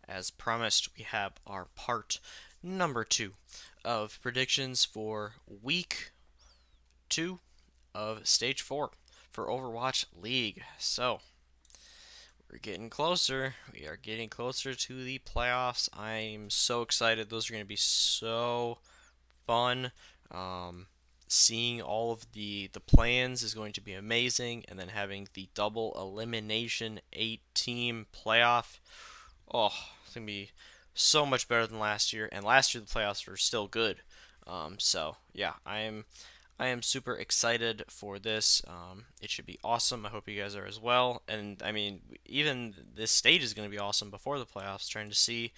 as promised, we have our part number 2 of predictions for week 2 of stage 4 for Overwatch League. So, we're getting closer. We are getting closer to the playoffs. I'm so excited. Those are going to be so fun. Um, Seeing all of the plans is going to be amazing, and then having the double elimination 8-team playoff. Oh, it's gonna be so much better than last year. And last year the playoffs were still good. So yeah, I am super excited for this. It should be awesome. I hope you guys are as well. And I mean, even this stage is going to be awesome before the playoffs. Trying to see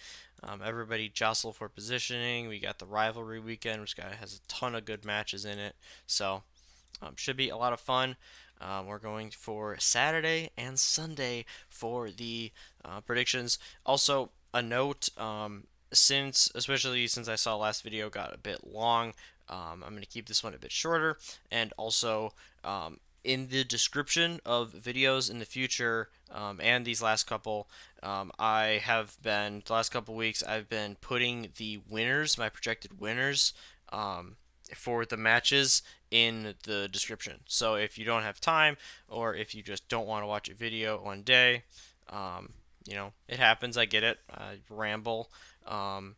everybody jostle for positioning. We got the rivalry weekend, which has a ton of good matches in it. So should be a lot of fun. We're going for Saturday and Sunday for the predictions. Also, a note, especially since I saw last video got a bit long, I'm going to keep this one a bit shorter. And also, in the description of videos in the future, and these last couple, the last couple weeks, I've been putting the winners, my projected winners, for the matches in the description. So if you don't have time, or if you just don't want to watch a video one day, it happens. I get it. I ramble. Um,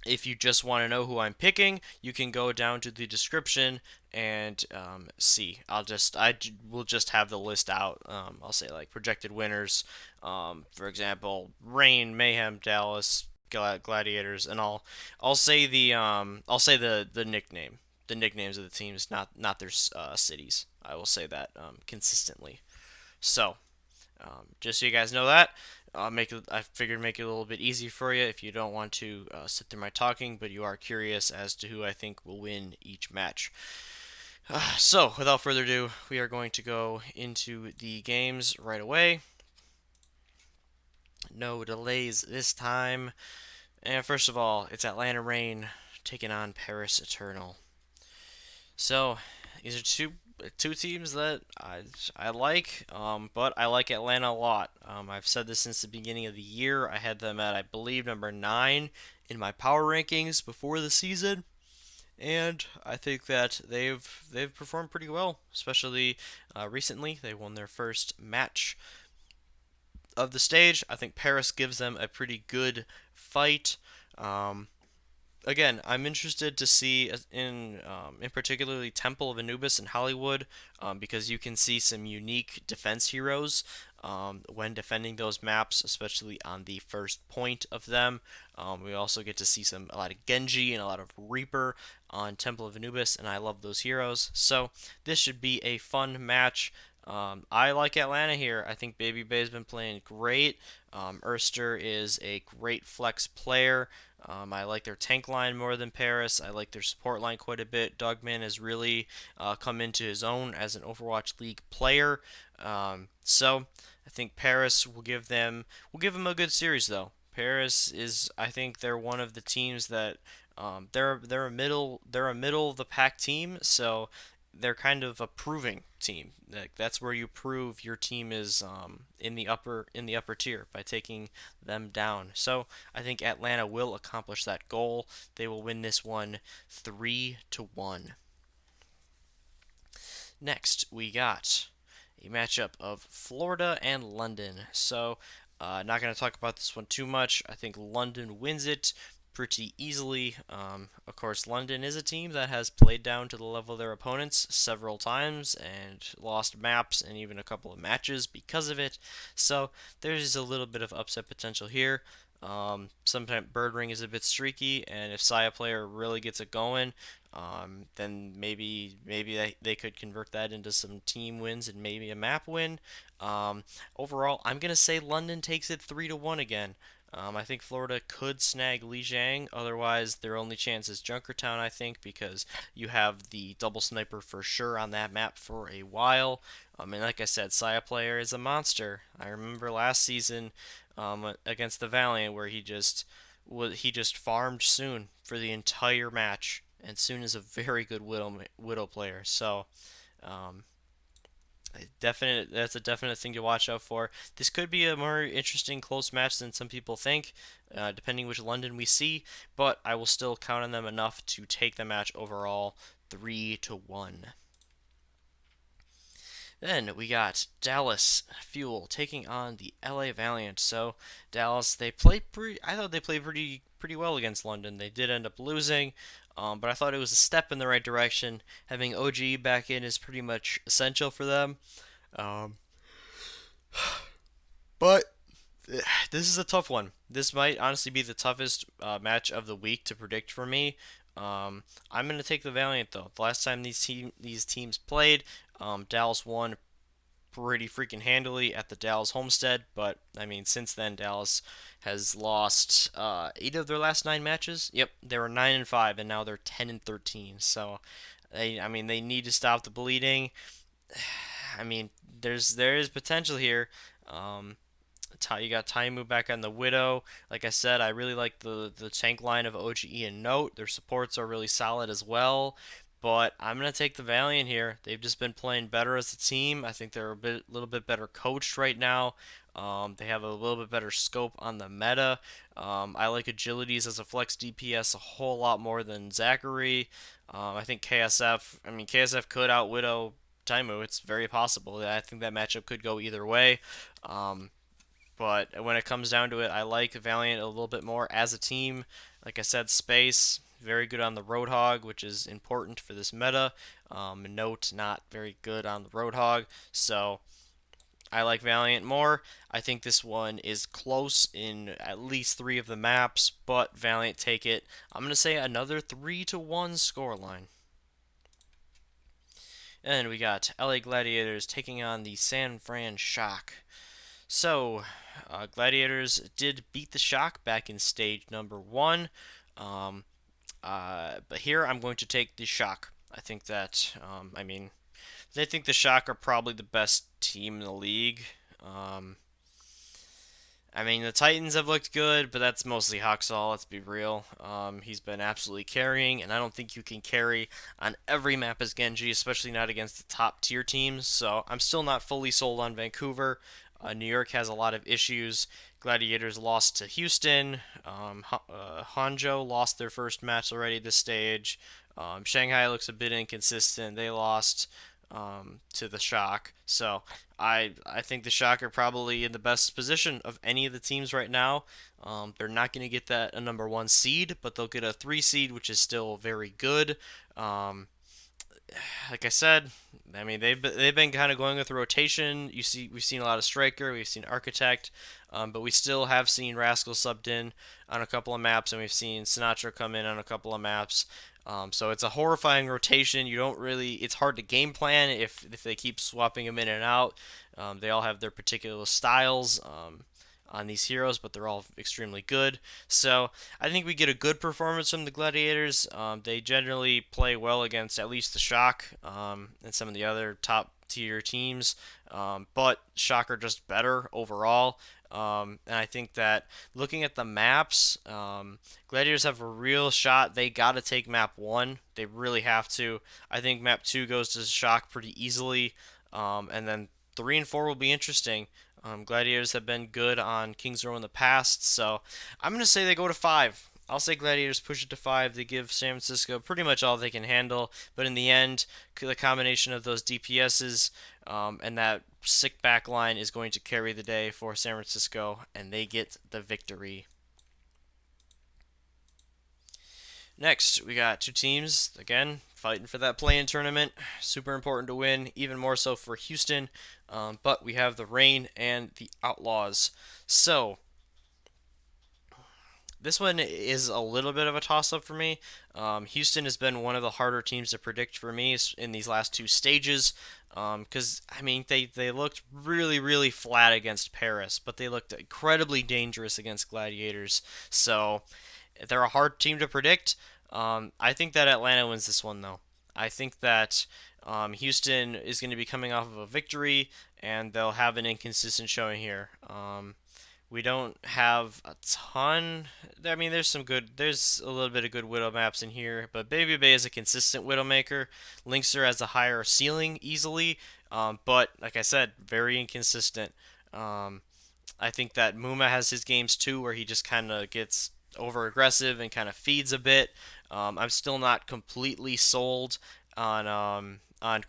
if you just want to know who I'm picking, you can go down to the description and see. Will just have the list out. I'll say like projected winners. For example, Rain, Mayhem, Dallas, Gladiators, and I'll say the nickname, the nicknames of the teams, not their cities. I will say that consistently. So just so you guys know that. I figured make it a little bit easy for you if you don't want to sit through my talking, but you are curious as to who I think will win each match. So, without further ado, we are going to go into the games right away. No delays this time. And first of all, it's Atlanta Reign taking on Paris Eternal. So, these are two teams that I like, but I like Atlanta a lot. I've said this since the beginning of the year. I had them at, I believe, number 9 in my power rankings before the season, and I think that they've performed pretty well, especially recently. They won their first match of the stage. I think Paris gives them a pretty good fight. Um, Again, I'm interested to see in particularly Temple of Anubis and Hollywood, because you can see some unique defense heroes when defending those maps, especially on the first point of them. We also get to see a lot of Genji and a lot of Reaper on Temple of Anubis, and I love those heroes. So this should be a fun match. I like Atlanta here. I think Baby Bay's been playing great. Erster is a great flex player. I like their tank line more than Paris. I like their support line quite a bit. Dogman has really come into his own as an Overwatch League player. So I think Paris will give them a good series though. Paris is, I think they're one of the teams that they're a middle of the pack team, so they're kind of a proving team. Like, that's where you prove your team is in the upper tier by taking them down. So I think Atlanta will accomplish that goal. They will win this one 3-1. Next, we got a matchup of Florida and London. So not going to talk about this one too much. I think London wins it pretty easily. Of course, London is a team that has played down to the level of their opponents several times and lost maps and even a couple of matches because of it. So there's a little bit of upset potential here. Sometimes Bird Ring is a bit streaky, and if Saya player really gets it going, then maybe they could convert that into some team wins and maybe a map win. Overall, I'm gonna say London takes it 3-1 again. I think Florida could snag Lijiang. Otherwise, their only chance is Junkertown, I think, because you have the double sniper for sure on that map for a while. And like I said, Saya player is a monster. I remember last season against the Valiant where he just farmed Soon for the entire match, and Soon is a very good Widow player. So um, That's a definite thing to watch out for. This could be a more interesting close match than some people think, depending which London we see. But I will still count on them enough to take the match overall 3-1. Then we got Dallas Fuel taking on the LA Valiant. So Dallas, they played pretty. I thought they played pretty well against London. They did end up losing, but I thought it was a step in the right direction. Having OG back in is pretty much essential for them. Um, but this is a tough one. This might honestly be the toughest match of the week to predict for me. I'm gonna take the Valiant though. The last time these teams played, Dallas won pretty freaking handily at the Dallas homestead. But I mean, since then Dallas has lost 8 of their last 9 matches. Yep, they were 9-5, and now they're 10-13. So I mean, they need to stop the bleeding. I mean, there is potential here. Um, you got Taimu back on the Widow. Like I said, I really like the tank line of OGE and Note. Their supports are really solid as well. But I'm gonna take the Valiant here. They've just been playing better as a team. I think they're little bit better coached right now. They have a little bit better scope on the meta. I like Agilities as a flex DPS a whole lot more than Zachary. I think KSF. I mean, KSF could out Widow Taimu. It's very possible. I think that matchup could go either way. Um, but when it comes down to it, I like Valiant a little bit more as a team. Like I said, space, very good on the Roadhog, which is important for this meta. Note, not very good on the Roadhog. So I like Valiant more. I think this one is close in at least 3 of the maps, but Valiant take it. I'm going to say another 3-1 scoreline. And we got LA Gladiators taking on the San Fran Shock. So, Gladiators did beat the Shock back in stage number 1. Um, but here I'm going to take the Shock. I think that, I mean, they think the Shock are probably the best team in the league. Um, I mean, the Titans have looked good, but that's mostly Haxall, let's be real. He's been absolutely carrying, and I don't think you can carry on every map as Genji, especially not against the top tier teams. So I'm still not fully sold on Vancouver. New York has a lot of issues. Gladiators lost to Houston. Hangzhou lost their first match already this stage. Shanghai looks a bit inconsistent. They lost to the Shock. So I think the Shock are probably in the best position of any of the teams right now. They're not going to get that a number 1 seed, but they'll get a 3 seed, which is still very good. Um, like I said, I mean they've been kind of going with the rotation. We've seen a lot of Striker, we've seen Architect, but we still have seen Rascal subbed in on a couple of maps, and we've seen Sinatra come in on a couple of maps. So it's a horrifying rotation. You don't really. It's hard to game plan if they keep swapping them in and out. They all have their particular styles. On these heroes, but they're all extremely good. So I think we get a good performance from the Gladiators. They generally play well against at least the Shock and some of the other top tier teams, but Shock are just better overall. And I think that looking at the maps, Gladiators have a real shot. They got to take map 1. They really have to. I think map 2 goes to Shock pretty easily. And then 3 and 4 will be interesting. Gladiators have been good on Kings Row in the past, so I'm going to say they go to 5. I'll say Gladiators push it to 5. They give San Francisco pretty much all they can handle, but in the end, the combination of those DPSs and that sick back line is going to carry the day for San Francisco, and they get the victory. Next, we got 2 teams, again, fighting for that play-in tournament. Super important to win, even more so for Houston. But we have the Reign and the Outlaws. So, this one is a little bit of a toss-up for me. Houston has been one of the harder teams to predict for me in these last 2 stages. Because, I mean, they looked really, really flat against Paris, but they looked incredibly dangerous against Gladiators. So, they're a hard team to predict. I think that Atlanta wins this one, though. I think that Houston is going to be coming off of a victory, and they'll have an inconsistent showing here. We don't have a ton. I mean, there's a little bit of good Widow maps in here, but Baby Bay is a consistent Widowmaker. Linkster has a higher ceiling easily, but like I said, very inconsistent. Um, I think that Muma has his games too, where he just kind of gets over aggressive and kind of feeds a bit. I'm still not completely sold on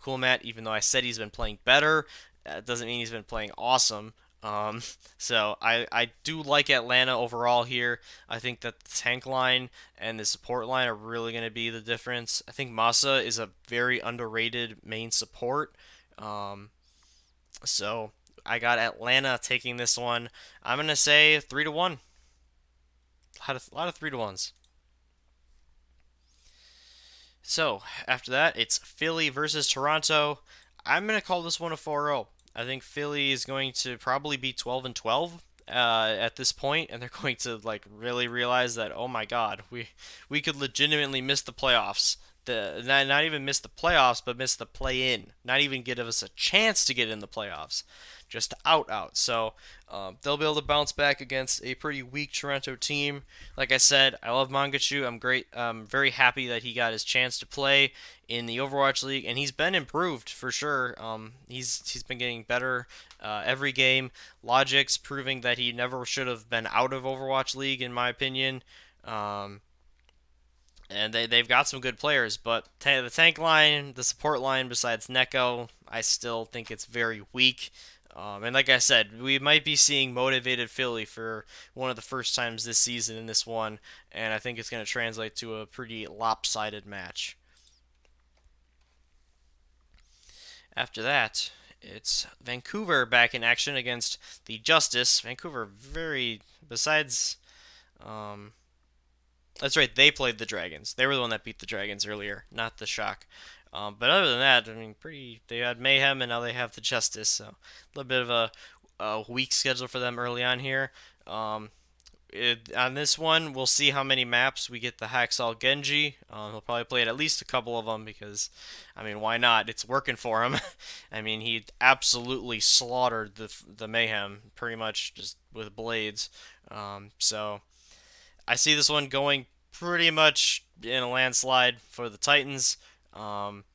Cool Matt, even though I said he's been playing better. That doesn't mean he's been playing awesome. Um, so I do like Atlanta overall here. I think that the tank line and the support line are really going to be the difference. I think Masa is a very underrated main support. Um, so I got Atlanta taking this one. I'm gonna say 3-1. A lot of 3-1s. So after that, it's Philly versus Toronto. I'm gonna call this one a 4-0. I think Philly is going to probably be 12-12 at this point, and they're going to like really realize that oh my God, we could legitimately miss the playoffs. Not even miss the playoffs, but miss the play in. Not even give us a chance to get in the playoffs, just out. So they'll be able to bounce back against a pretty weak Toronto team. Like I said, I love Mangachu. I'm great. I'm very happy that he got his chance to play in the Overwatch League, and he's been improved for sure. He's been getting better every game. Logic's proving that he never should have been out of Overwatch League, in my opinion. Um, and they've got some good players, but the tank line, the support line, besides Neko, I still think it's very weak. And like I said, we might be seeing motivated Philly for one of the first times this season in this one, and I think it's going to translate to a pretty lopsided match. After that, it's Vancouver back in action against the Justice. Vancouver, very, besides um, that's right. They played the Dragons. They were the one that beat the Dragons earlier, not the Shock. But other than that, I mean, pretty. They had Mayhem, and now they have the Justice. So a little bit of a weak schedule for them early on here. Um, on this one, we'll see how many maps we get the Hacksaw Genji. He'll probably play at least a couple of them because, I mean, why not? It's working for him. I mean, he absolutely slaughtered the Mayhem pretty much just with blades. So I see this one going pretty much in a landslide for the Titans.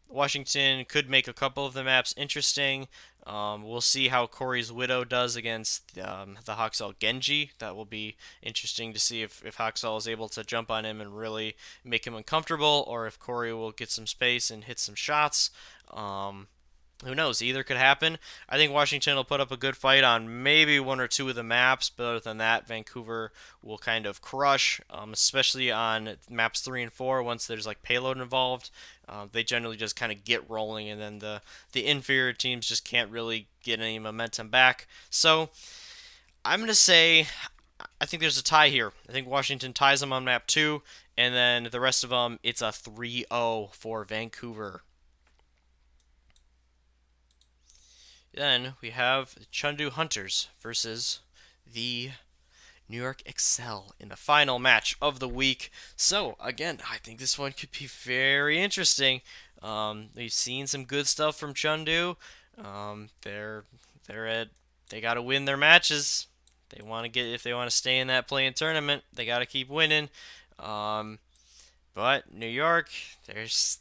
Washington could make a couple of the maps interesting. We'll see how Corey's Widow does against the Haksal Genji. That will be interesting to see if Haksal is able to jump on him and really make him uncomfortable, or if Corey will get some space and hit some shots. Who knows? Either could happen. I think Washington will put up a good fight on maybe one or two of the maps, but other than that, Vancouver will kind of crush, especially on maps 3 and 4 once there's like payload involved. They generally just kind of get rolling, and then the inferior teams just can't really get any momentum back. So I'm going to say I think there's a tie here. I think Washington ties them on map 2, and then the rest of them, it's a 3-0 for Vancouver. Then we have the Chengdu Hunters versus the New York Excel in the final match of the week. So again, I think this one could be very interesting. We've seen some good stuff from Chengdu. They're at they got to win their matches. They want to get if they want to stay in that play-in tournament, they got to keep winning. Um, but New York,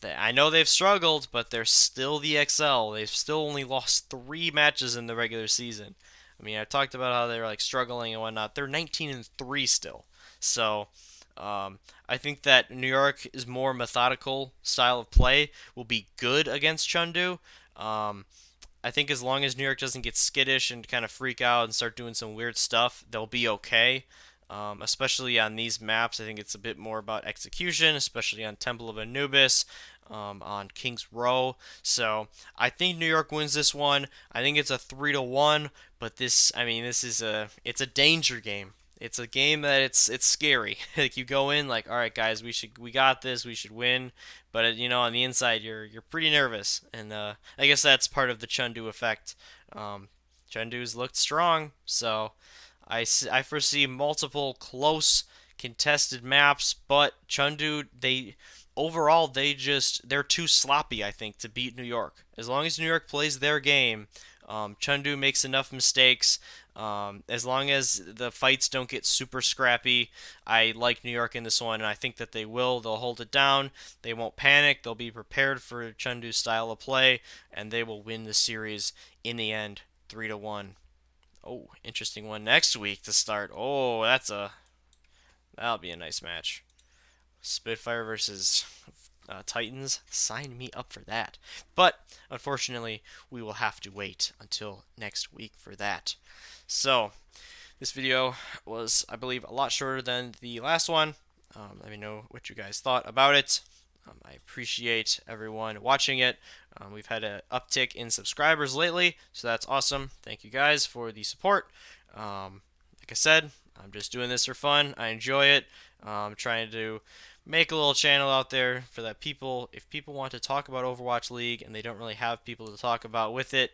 I know they've struggled, but they're still the XL. They've still only lost 3 matches in the regular season. I mean, I talked about how they're like struggling and whatnot. They're 19-3 still. So I think that New York is more methodical style of play will be good against Chengdu. I think as long as New York doesn't get skittish and kind of freak out and start doing some weird stuff, they'll be okay. Especially on these maps, I think it's a bit more about execution, especially on Temple of Anubis, on King's Row. So I think New York wins this one. I think it's a 3-1, but it's a danger game. It's a game that it's scary. Like you go in like, all right, guys, we got this, we should win. But on the inside, you're pretty nervous, and I guess that's part of the Chengdu effect. Chengdu's looked strong, so. I foresee multiple close contested maps, but Chengdu they're too sloppy I think to beat New York. As long as New York plays their game, Chengdu makes enough mistakes. As long as the fights don't get super scrappy, I like New York in this one, and I think that they will. They'll hold it down. They won't panic. They'll be prepared for Chengdu's style of play, and they will win the series in the end, 3-1. Oh, interesting one next week to start. Oh, that'll be a nice match. Spitfire versus Titans. Sign me up for that. But unfortunately, we will have to wait until next week for that. So, this video was, I believe, a lot shorter than the last one. Let me know what you guys thought about it. I appreciate everyone watching it. We've had an uptick in subscribers lately, so that's awesome. Thank you guys for the support. Like I said, I'm just doing this for fun. I enjoy it. I'm trying to make a little channel out there for that people, if people want to talk about Overwatch League and they don't really have people to talk about with it,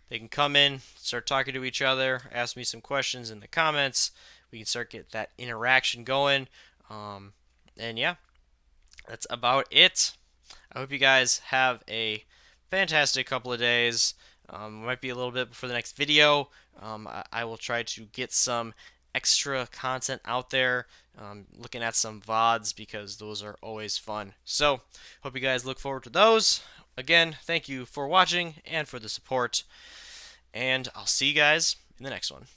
they can come in, start talking to each other, ask me some questions in the comments. We can start get that interaction going. And yeah, that's about it. I hope you guys have a fantastic couple of days. Might be a little bit before the next video. I will try to get some extra content out there, looking at some VODs because those are always fun. So, hope you guys look forward to those. Again, thank you for watching and for the support. And I'll see you guys in the next one.